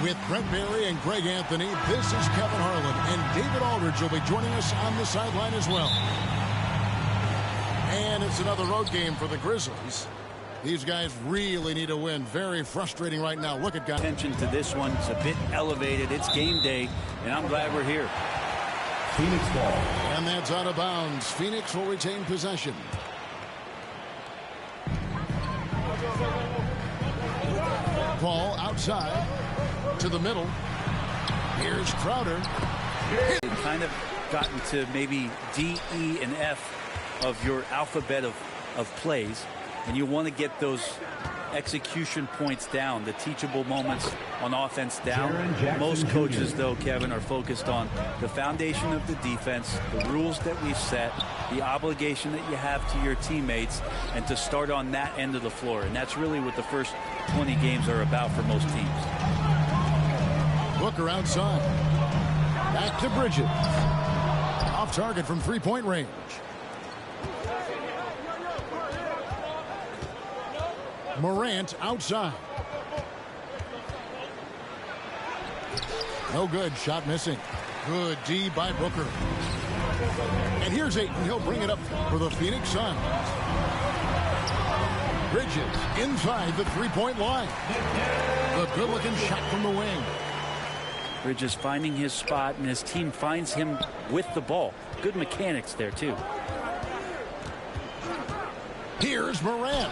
With Brent Barry and Greg Anthony, this is Kevin Harlan, and David Aldridge will be joining us on the sideline as well. And it's another road game for the Grizzlies. These guys really need a win. Very frustrating right now. Look at guys. Attention to this one. It's a bit elevated. It's game day, and I'm glad we're here. Phoenix ball. And that's out of bounds. Phoenix will retain possession. Ball outside to the middle. Here's Crowder. They've kind of gotten to maybe D, E, and F of your alphabet of plays, and you want to get those execution points down, the teachable moments on offense down. Most coaches, though, Kevin, are focused on the foundation of the defense, the rules that we've set, the obligation that you have to your teammates, and to start on that end of the floor. And that's really what the first 20 games are about for most teams. Booker outside. Back to Bridges. Off target from three-point range. Morant outside. No good. Shot missing. Good D by Booker. And here's Ayton. He'll bring it up for the Phoenix Suns. Bridges inside the three-point line. The good-looking shot from the wing. Bridges finding his spot, and his team finds him with the ball. Good mechanics there, too. Here's Morant.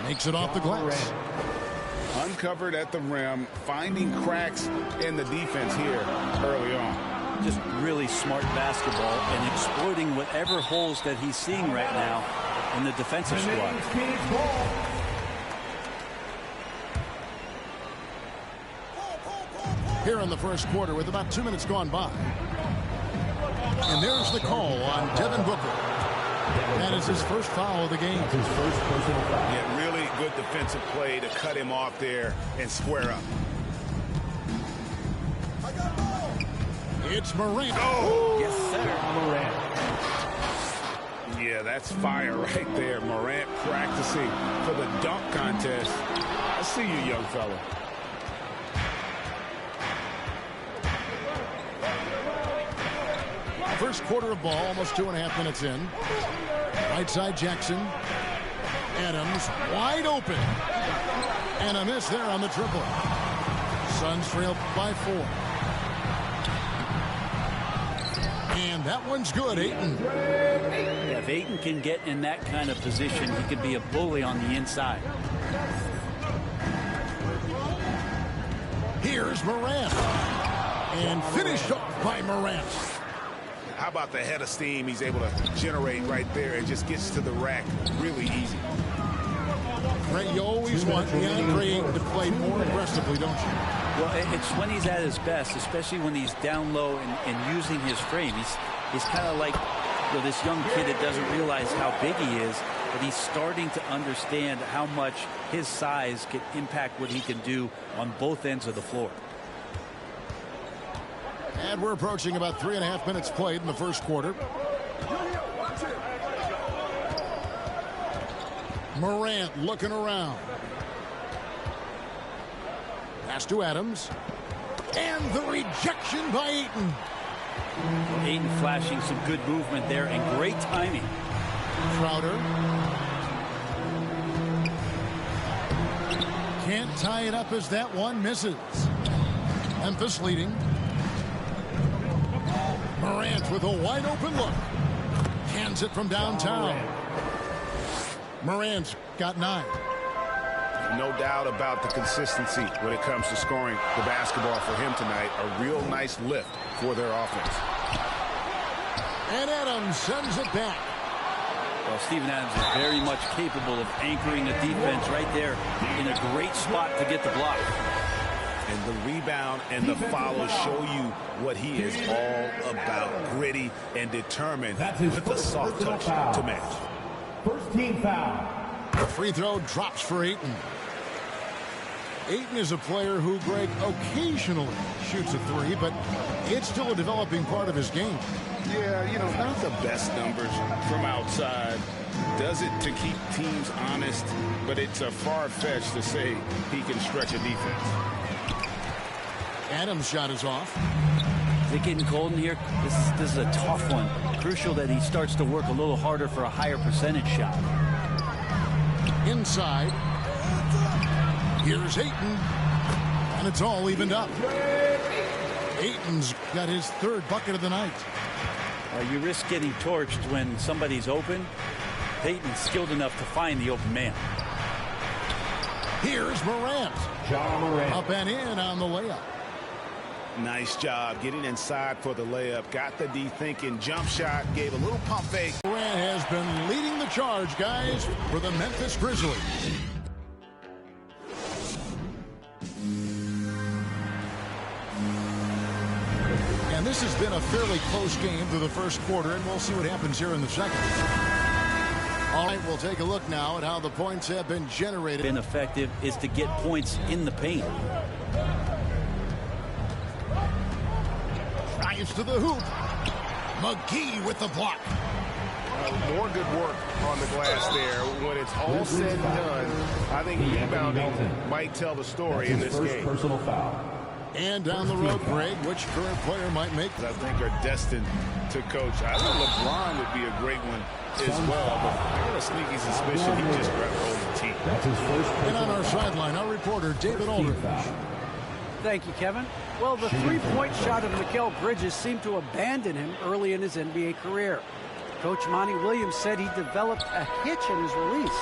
Makes it off the glass. Uncovered at the rim, finding cracks in the defense here early on. Just really smart basketball and exploiting whatever holes that he's seeing right now in the defensive squad. Here in the first quarter with about 2 minutes gone by. And there's the call on Devin Booker. That is his first foul of the game. His first personal foul. Yeah, really good defensive play to cut him off there and square up. It's Morant. Oh, yes, sir. Morant. Yeah, that's fire right there. Morant practicing for the dunk contest. I see you, young fella. First quarter of ball, almost 2.5 minutes in. Right side Jackson. Adams wide open. And a miss there on the triple. Suns trail by 4. And that one's good, Ayton. Yeah, if Ayton can get in that kind of position, he could be a bully on the inside. Here's Morant. And finished off by Morant. How about the head of steam he's able to generate right there and just gets to the rack really easy. Right, you always want DeAndre to play more aggressively, don't you? Well, it's when he's at his best, especially when he's down low and using his frame. He's kind of like this young kid that doesn't realize how big he is, but he's starting to understand how much his size can impact what he can do on both ends of the floor. And we're approaching about 3.5 minutes played in the first quarter. Morant looking around. Pass to Adams. And the rejection by Ayton. Ayton flashing some good movement there and great timing. Crowder. Can't tie it up as that one misses. Memphis leading. Morant with a wide open look. Hands it from downtown. Morant's got 9. No doubt about the consistency when it comes to scoring the basketball for him tonight. A real nice lift for their offense. And Adams sends it back. Well, Steven Adams is very much capable of anchoring the defense right there in a great spot to get the block. And the rebound and the follow show you what he is all about. Gritty and determined with the soft touch to match. First team foul. The free throw drops for Ayton. Ayton is a player who, Greg, occasionally shoots a 3, but it's still a developing part of his game. Yeah, you know, not the best numbers from outside. Does it to keep teams honest, but it's a far-fetched to say he can stretch a defense. Adams' shot is off. Is it getting cold in here? This is a tough one. Crucial that he starts to work a little harder for a higher percentage shot. Inside. Here's Ayton. And it's all evened up. Ayton's got his third bucket of the night. You risk getting torched when somebody's open. Peyton's skilled enough to find the open man. Here's Morant. Up and in on the layup. Nice job getting inside for the layup. Got the D thinking. Jump shot. Gave a little pump fake. Morant has been leading the charge, guys, for the Memphis Grizzlies. And this has been a fairly close game through the first quarter, and we'll see what happens here in the second. All right, we'll take a look now at how the points have been generated. Been effective is to get points in the paint. Drives to the hoop. McGee with the block. More good work on the glass there. When it's all said and done, I think rebounding might tell the story in this game. Personal foul. And down the road, Greg, which current player might make I think are destined to coach. I think LeBron would be a great one as well, but I got a sneaky suspicion he just grabbed hold of the team. That's his first. And on our sideline, our reporter, David Aldridge. Thank you, Kevin. Well, the three-point shot of Mikal Bridges seemed to abandon him early in his NBA career. Coach Monty Williams said he developed a hitch in his release.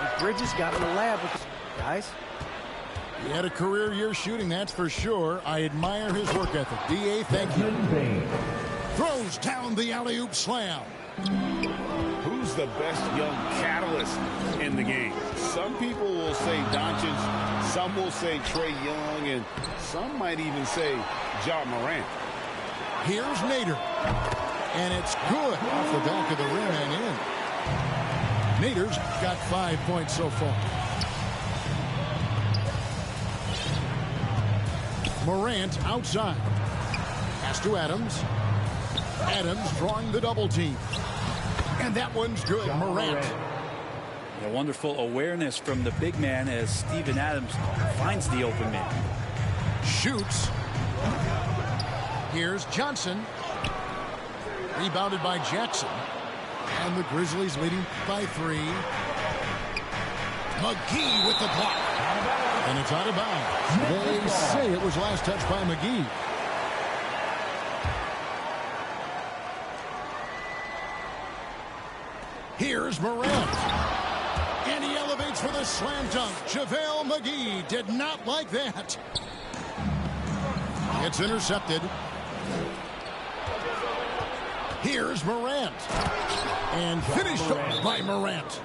But Bridges got in the lab with the guys. He had a career year shooting, that's for sure. I admire his work ethic. D.A., thank you. Throws down the alley-oop slam. Who's the best young catalyst in the game? Some people will say Doncic, some will say Trae Young, and some might even say Ja Morant. Here's Nader. And it's good off the back of the rim and in. Nader's got 5 points so far. Morant outside. Pass to Adams. Adams drawing the double team. And that one's good. Morant. A wonderful awareness from the big man as Steven Adams finds the open man. Shoots. Here's Johnson. Rebounded by Jackson. And the Grizzlies leading by 3. McGee with the block. And it's out of bounds. They say it was last touched by McGee. Here's Morant. And he elevates for the slam dunk. JaVale McGee did not like that. It's intercepted. Here's Morant. And finished off by Morant.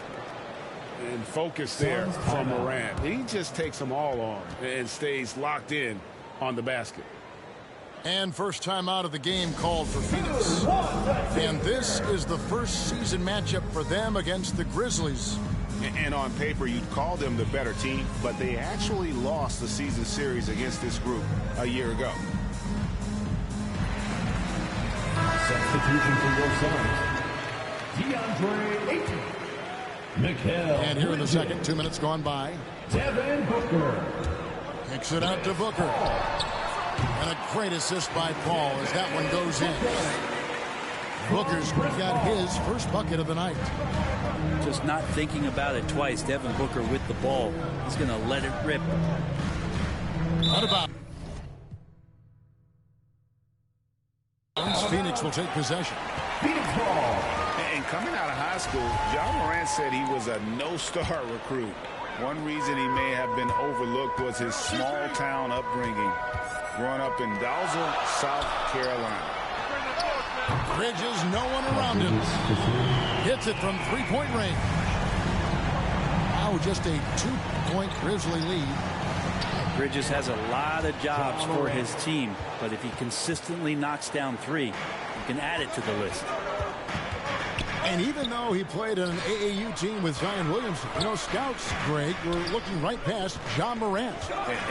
And focus there from Morant. He just takes them all on and stays locked in on the basket. And first time out of the game called for Phoenix. And this is the first season matchup for them against the Grizzlies. And on paper, you'd call them the better team, but they actually lost the season series against this group a year ago. Substitution for your Suns. DeAndre Ayton. And here in the second, 2 minutes gone by. Devin Booker. Kicks it out to Booker. And a great assist by Paul as that one goes in. Booker's got his first bucket of the night. Just not thinking about it twice. Devin Booker with the ball. He's going to let it rip. What about? Phoenix will take possession. Phoenix ball. And coming out of high school, Ja Morant said he was a no-star recruit. One reason he may have been overlooked was his small-town upbringing, growing up in Dalzell, South Carolina. Bridges, no one around him. Hits it from three-point range. Now just a 2-point Grizzly lead. Bridges has a lot of jobs for his team, but if he consistently knocks down 3, you can add it to the list. And even though he played on an AAU team with Zion Williamson, you know, scouts, Greg, were looking right past Ja Morant.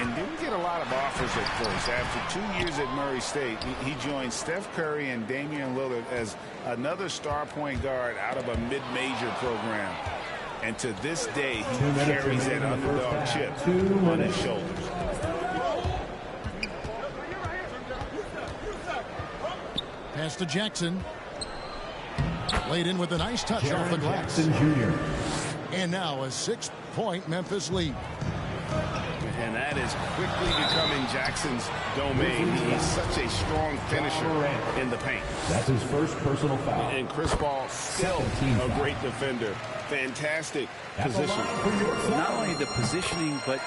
And didn't get a lot of offers at first. After 2 years at Murray State, he joined Steph Curry and Damian Lillard as another star point guard out of a mid-major program. And to this day, he carries that underdog chip on his shoulders. Pass to Jackson. Laid in with a nice touch off the glass. Jackson Jr. And now a 6-point Memphis lead. And that is quickly becoming Jackson's domain. He's such a strong finisher in the paint. That's his first personal foul. And Chris Paul still a great defender. Fantastic position. Not only the positioning, but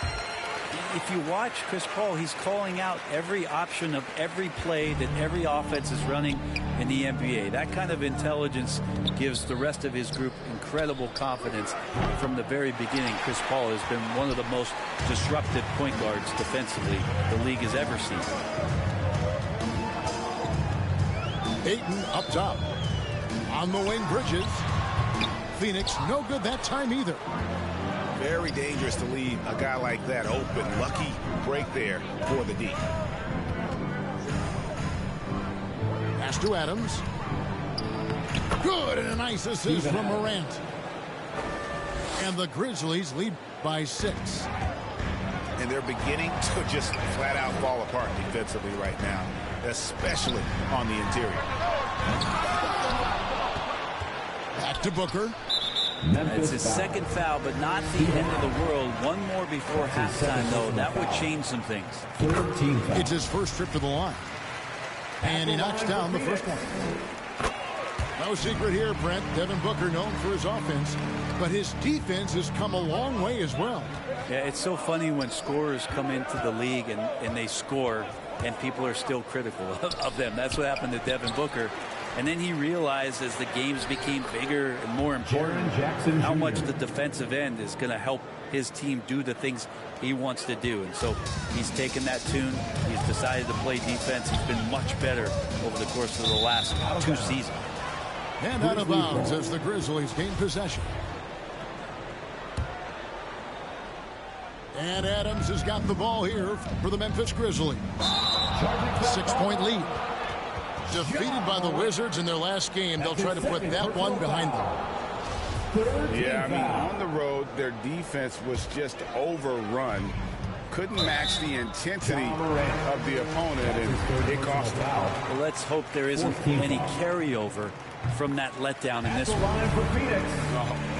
if you watch Chris Paul, he's calling out every option of every play that every offense is running in the NBA. That kind of intelligence gives the rest of his group incredible confidence. From the very beginning, Chris Paul has been one of the most disruptive point guards defensively the league has ever seen. Ayton up top. On the wing, Bridges. Phoenix no good that time either. Very dangerous to leave a guy like that open. Lucky break there for the D. Pass to Adams. Good, and a nice assist from Morant. And the Grizzlies lead by 6. And they're beginning to just flat out fall apart defensively right now, especially on the interior. Back to Booker. It's his second foul, but not the end of the world. One more before halftime, though. That would change some things. It's his first trip to the line. And he knocks down the first one. No secret here, Brent. Devin Booker known for his offense, but his defense has come a long way as well. Yeah, it's so funny when scorers come into the league and they score, and people are still critical of them. That's what happened to Devin Booker. And then he realized as the games became bigger and more important how much the defensive end is going to help his team do the things he wants to do. And so he's taken that tune. He's decided to play defense. He's been much better over the course of the last 2 seasons. And out of bounds as the Grizzlies gain possession. And Adams has got the ball here for the Memphis Grizzlies. 6-point lead. Defeated by the Wizards in their last game, they'll try to put that one behind them. Yeah, I mean, on the road, their defense was just overrun. Couldn't match the intensity of the opponent, and it cost them. Well, let's hope there isn't any carryover from that letdown in this one.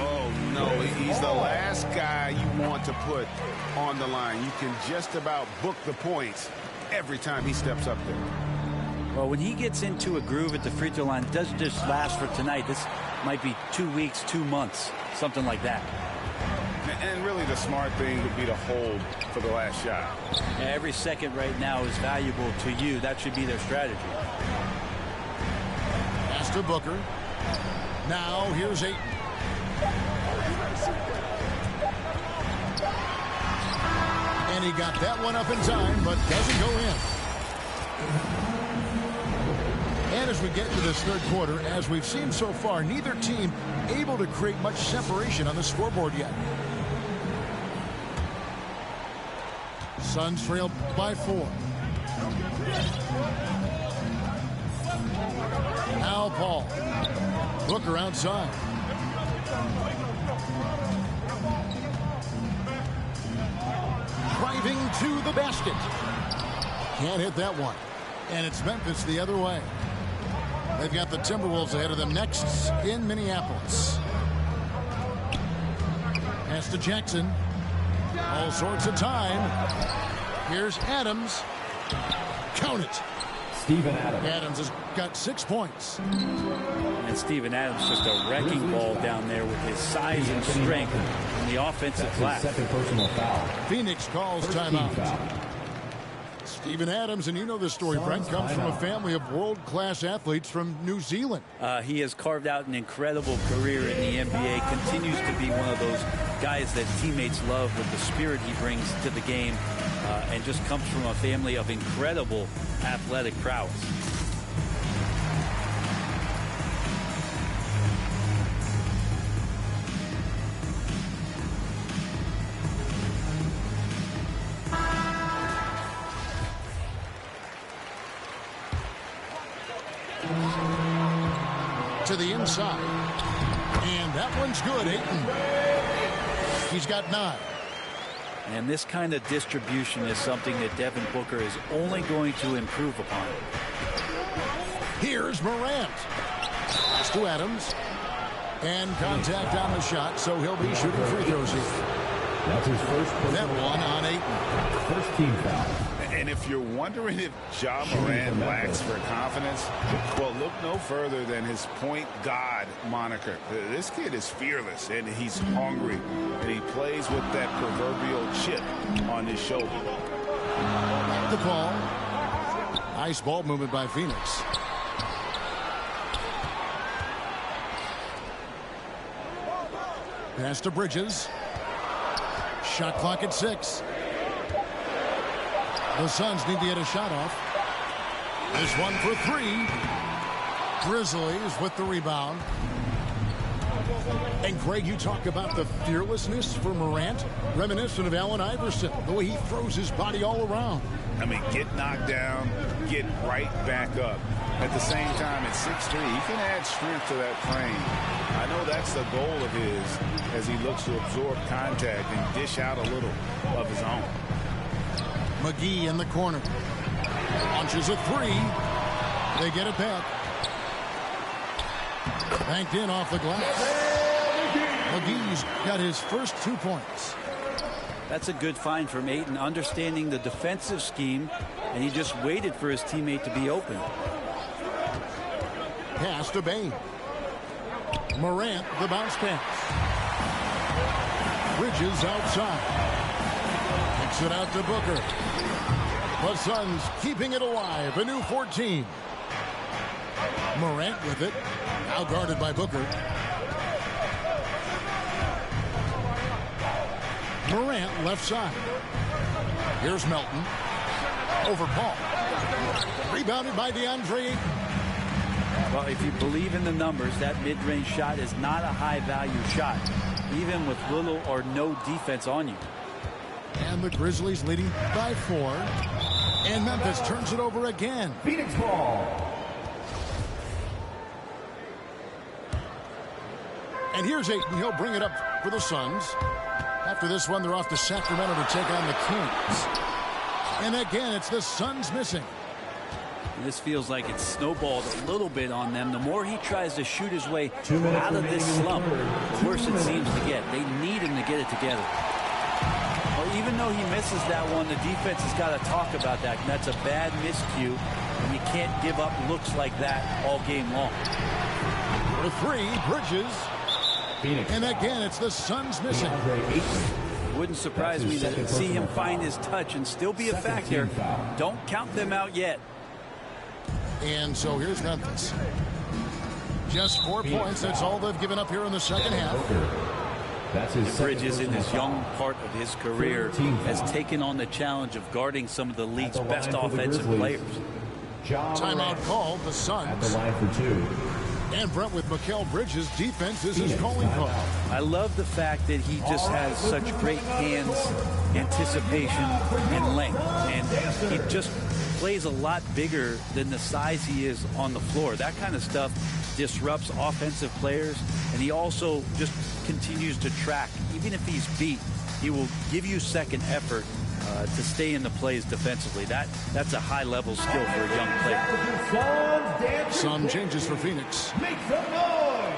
Oh, no, he's the last guy you want to put on the line. You can just about book the points every time he steps up there. Well, when he gets into a groove at the free throw line, it doesn't just last for tonight. This might be 2 weeks, 2 months, something like that. And really the smart thing would be to hold for the last shot. Every second right now is valuable to you. That should be their strategy. Pass to Booker. Now here's Ayton. And he got that one up in time, but doesn't go in. And as we get to this third quarter, as we've seen so far, neither team able to create much separation on the scoreboard yet. Suns trail by 4. Now Paul. Booker outside. Driving to the basket. Can't hit that one. And it's Memphis the other way. They've got the Timberwolves ahead of them next in Minneapolis. Pass to Jackson. All sorts of time. Here's Adams. Count it. Steven Adams. Adams has got 6 points. And Steven Adams just a wrecking ball down there with his size and strength in the offensive glass. Second personal foul. Phoenix calls timeout. Steven Adams, and you know this story, Brent, comes from a family of world-class athletes from New Zealand. He has carved out an incredible career in the NBA, continues to be one of those guys that teammates love with the spirit he brings to the game, and just comes from a family of incredible athletic prowess. To the inside. And that one's good, Ayton. He's got 9. And this kind of distribution is something that Devin Booker is only going to improve upon. Here's Morant. Pass to Adams. And contact on the shot, so he'll be shooting free throws here. That's his first. That one on Ayton. First team foul. And if you're wondering if Ja Morant lacks for confidence, well, look no further than his point god moniker. This kid is fearless, and he's hungry, and he plays with that proverbial chip on his shoulder. The call. Nice ball movement by Phoenix. Pass to Bridges. Shot clock at 6. The Suns need to get a shot off. This one for 3. Grizzlies with the rebound. And Greg, you talk about the fearlessness for Morant, reminiscent of Allen Iverson, the way he throws his body all around. I mean, get knocked down, get right back up. At the same time, at 6'3", he can add strength to that frame. I know that's the goal of his as he looks to absorb contact and dish out a little of his own. McGee in the corner. Launches a 3. They get it back. Banked in off the glass. McGee's got his first 2 points. That's a good find from Ayton, understanding the defensive scheme, and he just waited for his teammate to be open. Pass to Bain. Morant, the bounce pass. Bridges outside. Kicks it out to Booker. The Suns keeping it alive. A new 14. Morant with it. Now guarded by Booker. Morant left side. Here's Melton. Over Paul. Rebounded by DeAndre Ayton. Well, if you believe in the numbers, that mid-range shot is not a high-value shot, even with little or no defense on you. And the Grizzlies leading by 4. And Memphis turns it over again. Phoenix ball. And here's Ayton. He'll bring it up for the Suns. After this one, they're off to Sacramento to take on the Kings. And again, it's the Suns missing. This feels like it's snowballed a little bit on them. The more he tries to shoot his way out of this slump, the worse it seems to get. They need him to get it together. Well, even though he misses that one, the defense has got to talk about that. And that's a bad miscue, and you can't give up looks like that all game long. For 3, Bridges. Phoenix. And again, it's the Suns missing. It wouldn't surprise me to see him find his touch and still be a factor. Don't count them out yet. And so here's Memphis. Just 4 points. That's all they've given up here in the second half. That's his Bridges, in his young part of his career, has taken on the challenge of guarding some of the league's best offensive players. Timeout called. The Suns. At the line for 2. And Brent, with Mikal Bridges, defense is his calling card. I love the fact that he just has such great hands, anticipation, and length. And he just plays a lot bigger than the size he is on the floor. That kind of stuff disrupts offensive players, and he also just continues to track. Even if he's beat, he will give you second effort to stay in the plays defensively. That's a high-level skill for a young player. Some changes for Phoenix. Make some noise.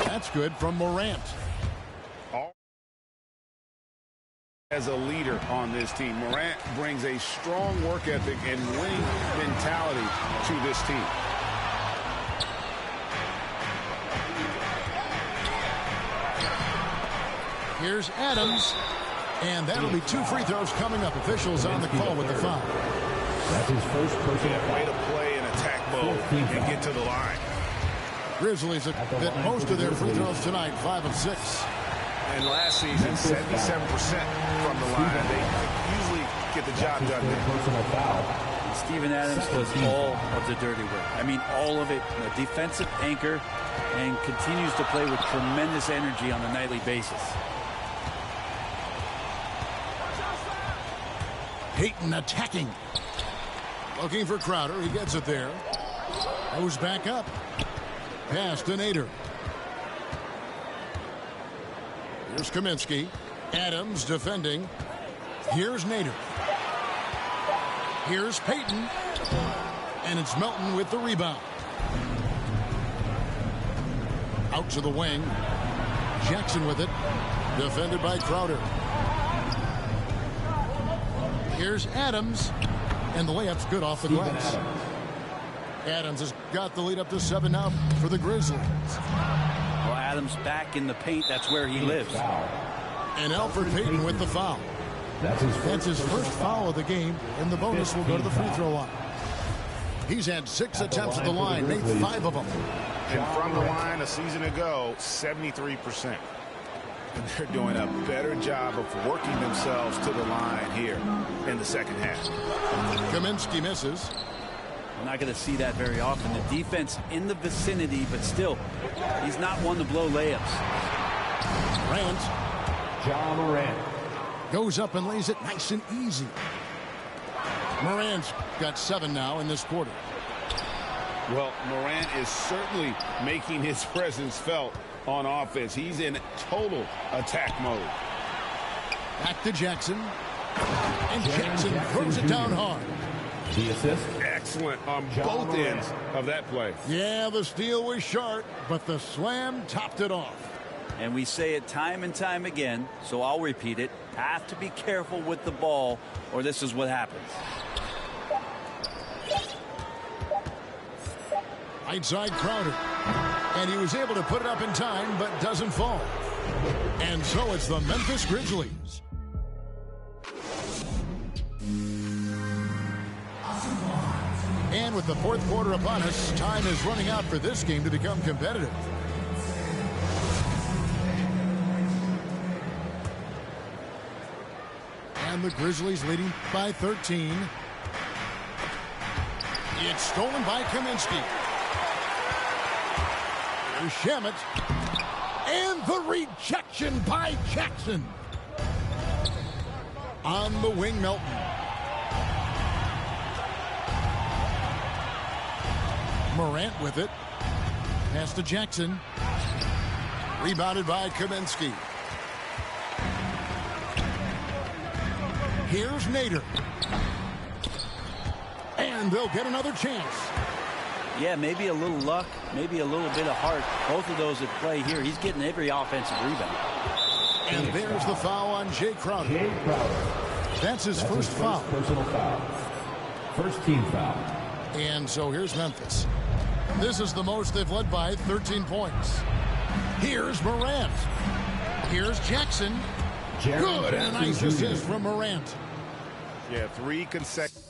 That's good from Morant. As a leader on this team, Morant brings a strong work ethic and winning mentality to this team. Here's Adams. And that'll be 2 free throws coming up. Officials on the call with the foul. That's his first personal Way to play in attack mode and get to the line. Grizzlies that most of their free throws tonight, 5 of 6. And last season, 77% from the line. They usually get the job done there. personal foul. Steven Adams does all of the dirty work. I mean, all of it. A defensive anchor, and continues to play with tremendous energy on a nightly basis. Ayton attacking. Looking for Crowder. He gets it there. Goes back up. Pass to Nader. Here's Kaminsky. Adams defending. Here's Nader. Here's Payton. And it's Melton with the rebound. Out to the wing. Jackson with it. Defended by Crowder. Here's Adams. And the layup's good off the glass. Adams has got the lead up to 7 now for the Grizzlies. Well, Adams back in the paint. That's where he lives. And Alfred Payton with the foul. That's his first foul of the game, and the bonus will go to the free throw line. He's had 6 attempts at the line, made 5 of them. And from the line a season ago, 73%. And they're doing a better job of working themselves to the line here in the second half. Kaminsky misses. We're not going to see that very often. The defense in the vicinity, but still, he's not one to blow layups. Morant. Ja Morant. Goes up and lays it nice and easy. Morant's got 7 now in this quarter. Well, Morant is certainly making his presence felt on offense. He's in total attack mode. Back to Jackson. And Jackson throws it down hard. The assist. Excellent on both ends of that play. Yeah, the steal was short, but the slam topped it off. And we say it time and time again, so I'll repeat it. Have to be careful with the ball, or this is what happens. Right side Crowder. And he was able to put it up in time, but doesn't fall. And so it's the Memphis Grizzlies. And with the fourth quarter upon us, time is running out for this game to become competitive. And the Grizzlies leading by 13. It's stolen by Kaminsky. Here's Shamet. And the rejection by Jackson. On the wing, Melton. Morant with it. Pass to Jackson. Rebounded by Kaminsky. Here's Nader. And they'll get another chance. Yeah, maybe a little luck, maybe a little bit of heart. Both of those at play here. He's getting every offensive rebound. And there's the foul on Jay Crowder. That's his first foul. Personal foul. First team foul. And so here's Memphis. This is the most they've led by, 13 points. Here's Morant. Here's Jackson. Good, and a nice assist from Morant. Yeah, 3 consecutive.